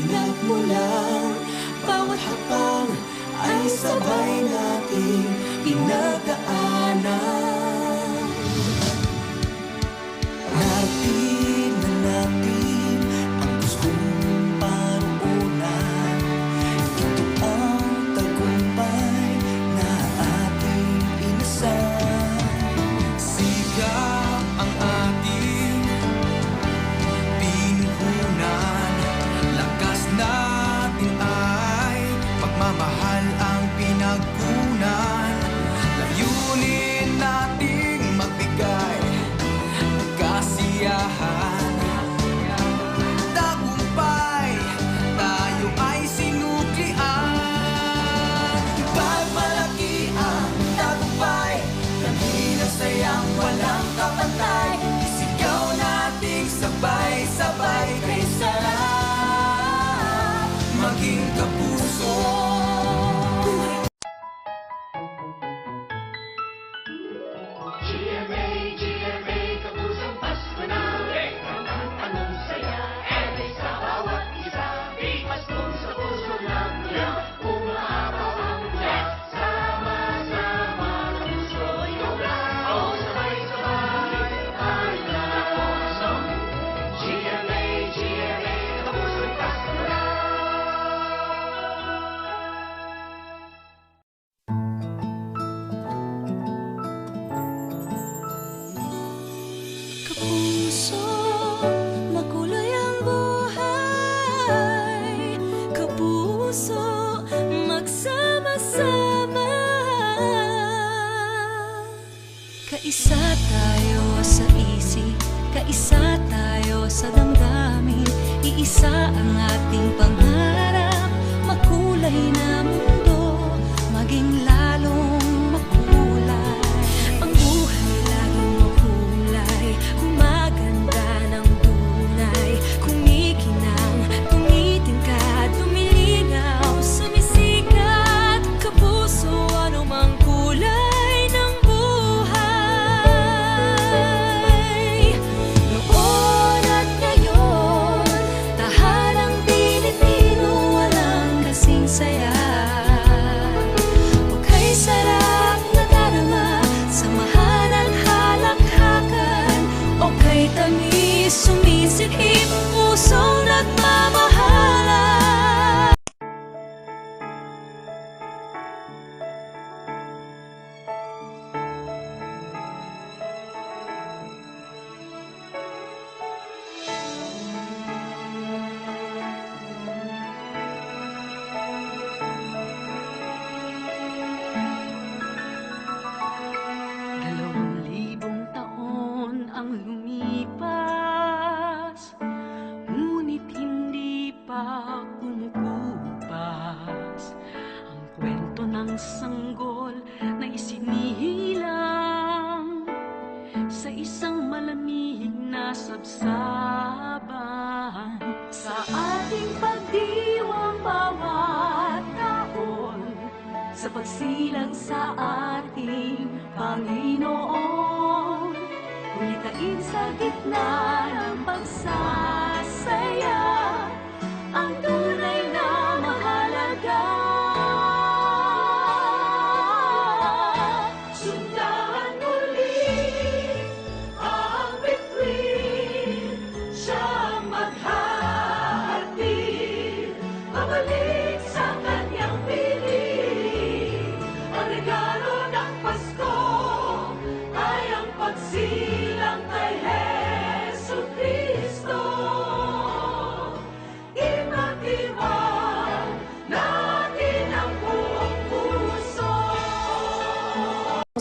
pinagmulan. Bawat hakbang ay sabay nating pinagdaanan. Natin na natin ang gustong paruunan. Ito ang tagumpay na ating inasal. Sigap ang ating pinuhunan. Lakas natin ay pagmamahal ang pinagkunan. Layunin nating magbigay kasiyahan. Tagumpay, tayo ay sinuklian. Pagmalaki ang tagumpay, dakilang sayang walang kapantay. Isigaw nating sabay-sabay kay sarap maging kapuso. GMA, Kapusong Pasko na. Anong saya, sa bawat isa. Paskong sa puso lang niya. Umaapaw ang buya. Sama-sama, puso'y ulan. O sabay-sabay, ay kapuso. GMA, Kapusong Pasko na. Kapuso, makulay ang buhay. Kapuso, magsama-sama. Kaisa tayo sa isip, kaisa tayo sa damdamin. Iisa ang ating pangarap, makulay na mundo, maging lalong makulay. Ang buhay laging makulay, gumaganda ng tunay. Kumikinang, tumitingkad, tumilingaw, sumisikat. Kapuso, anumang kulay ng buhay. Noon at ngayon, tahanang Pilipino, walang kasing saya. Okay, sarap na darama, samahan ang halakhakan. Okay, tamis, sumisikip, pusong nagmamahalan. Dalawang libong taon ang lumipas, ngunit hindi pa kumukupas ang kwento ng sanggol na isinilang sa isang malamig na sabsaban. Sa ating pagdiwang bawat taon, sa pagsilang sa ating Panginoon, kulitain sa gitna ng pagsasaya ang tunay na mahalaga. Sundan muli ang bituin, siyang maghahatid, pabalik sa kanyang piling. Ang regalo ng Pasko ay ang pagsilang kay Jesucristo. Imagiwan natin ang buong puso.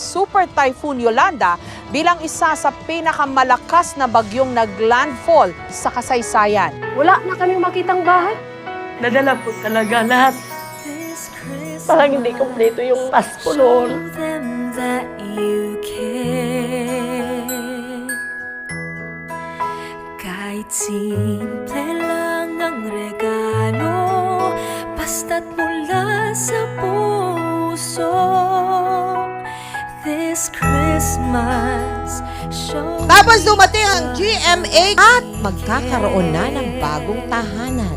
Super Typhoon Yolanda bilang isa sa pinakamalakas na bagyong naglandfall sa kasaysayan. Wala na kaming makitang bahay. Nadala po talaga lahat. Parang hindi kompleto yung Pasko noon. Kahit simple lang ang regalo, basta't mula sa puso. This Christmas show. Tapos dumating ang GMA at magkakaroon na ng bagong tahanan.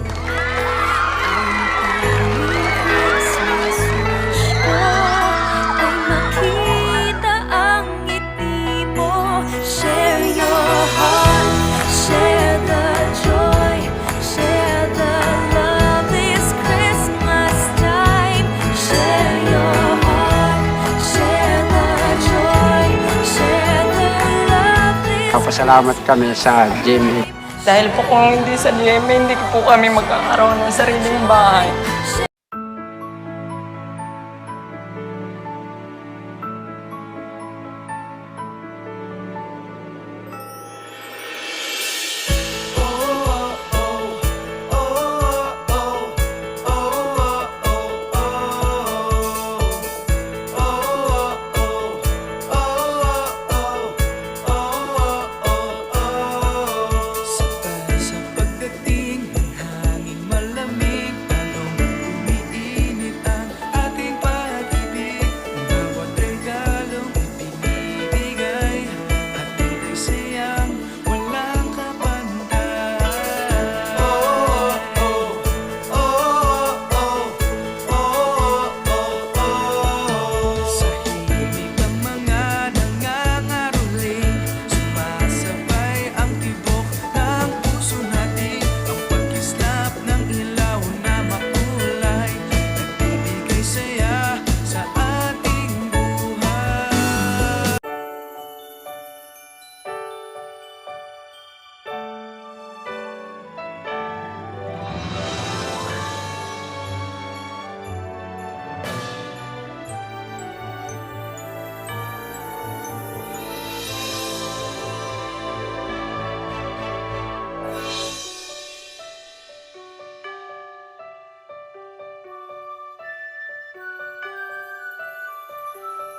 nagpapasalamat kami sa GMA. Dahil po kung hindi sa DMA, hindi po kami magkakaroon ng sariling bahay.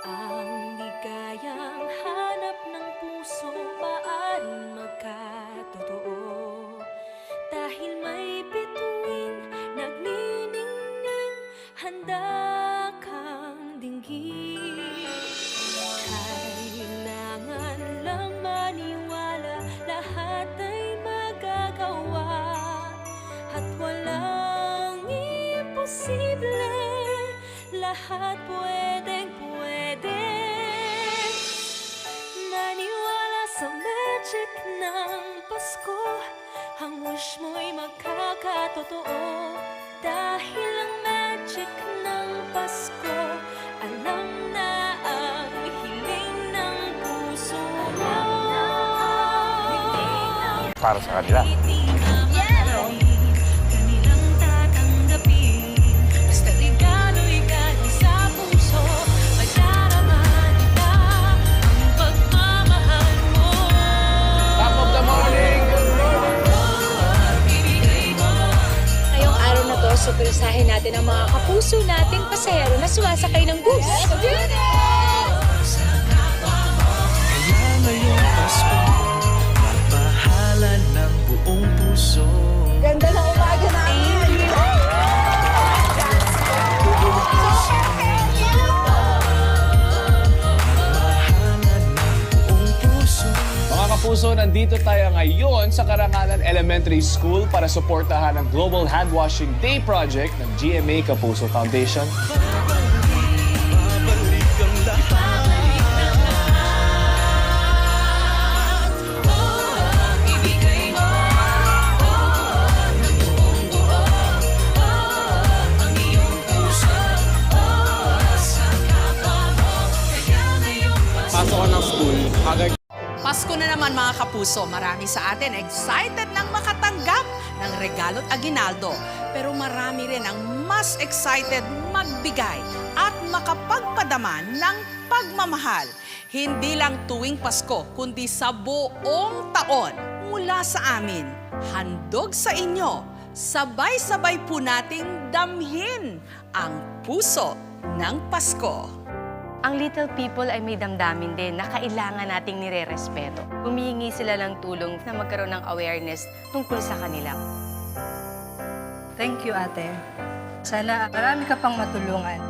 Ang ligayang hanap ng puso maaring magkatotoo dahil may bituin nagniningning, handa kang dinggin. Kailangan lang maniwala, lahat ay magagawa at walang imposible, lahat pwedeng pwede. Maniwala sa magic ng Pasko, ang wish mo'y magkakatotoo. Dahil ang magic ng Pasko, alam na ang hiling ng puso mo. Para sa kanila. Kanilang tatanggapin, basta regalo'y galing sa puso, madarama nila ang pagmamahal mo. Top of the morning! Ibigay mo. Ngayong araw na to, surpresahin natin ang mga kapuso nating pasahero na sumasakay ng bus. Magmahalan ng buong puso. Ganda ng umaga namin! Magmahalan ng buong puso. Mga kapuso, nandito tayo ngayon sa Karangalan Elementary School para suportahan ang Global Hand Washing Day Project ng GMA Kapuso Foundation. Babalik ang lahat. Ibigay mo ng buong buo ang iyong puso sa kapwa mo. Kaya ngayong Pasok ko ng school, agad Pasko na naman mga kapuso, marami sa atin excited nang makatanggap ng regalo't aginaldo. Pero marami rin ang mas excited magbigay at makapagpadama ng pagmamahal. Hindi lang tuwing Pasko, kundi sa buong taon. Mula sa amin, handog sa inyo, sabay-sabay po nating damhin ang puso ng Pasko. Ang little people ay may damdamin din na kailangan nating nire-respeto. Humihingi sila ng tulong na magkaroon ng awareness tungkol sa kanila. Thank you, ate. Sana marami ka pang matulungan.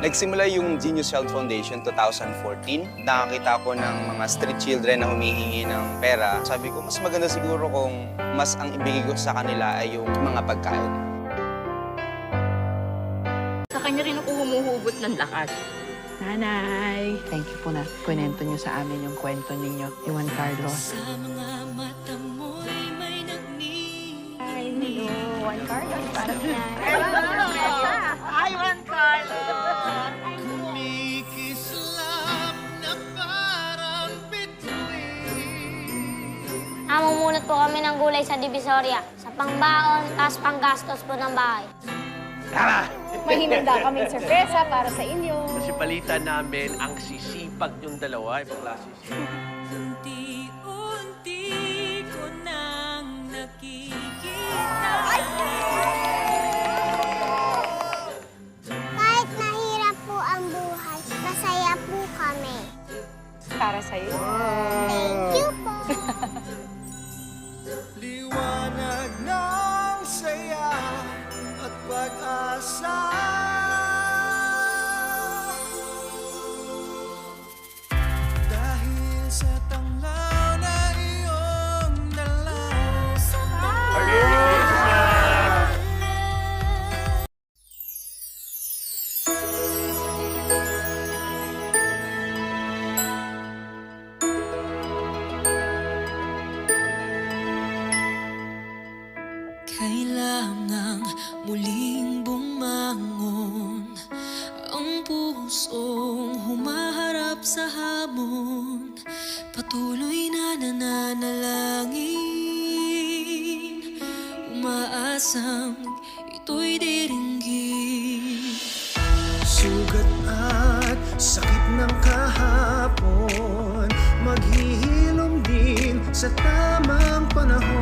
Nagsimula yung Genius Child Foundation 2014. Nakakita ko ng mga street children na humihingi ng pera. Sabi ko, mas maganda siguro kung mas ang ibigay ko sa kanila ay yung mga pagkain. Sa kanya rin ako humuhugot ng lakas. Nanay, thank you po na kwento niyo sa amin yung kwento ninyo, ni Juan Carlos. Sa mga mata mo'y may nagniningning. Ay, no, Juan Carlos, parang na. Ay, Juan Carlos! Kumikislap na parang bituin. gulay sa Divisoria. Sa pangbaon, tapos panggastos po ng bahay. May hinanda kaming sorpresa para sa inyo. Kasi balita namin, ang sisipag yung dalawa. Ibang klase. Unti-unti ko nang nakikita. Kahit mahirap po ang buhay, masaya po kami. Para sa'yo. Thank you po. Liwanag ng saya at pag-asa. Dahil sa tanglaw na iyong dalaw. Kailangang muling bumangon ang pusong humaharap sa hamon. Patuloy na nananalangin, umaasang ito'y diringgin. Sugat at sakit ng kahapon, maghihilom din sa tamang panahon.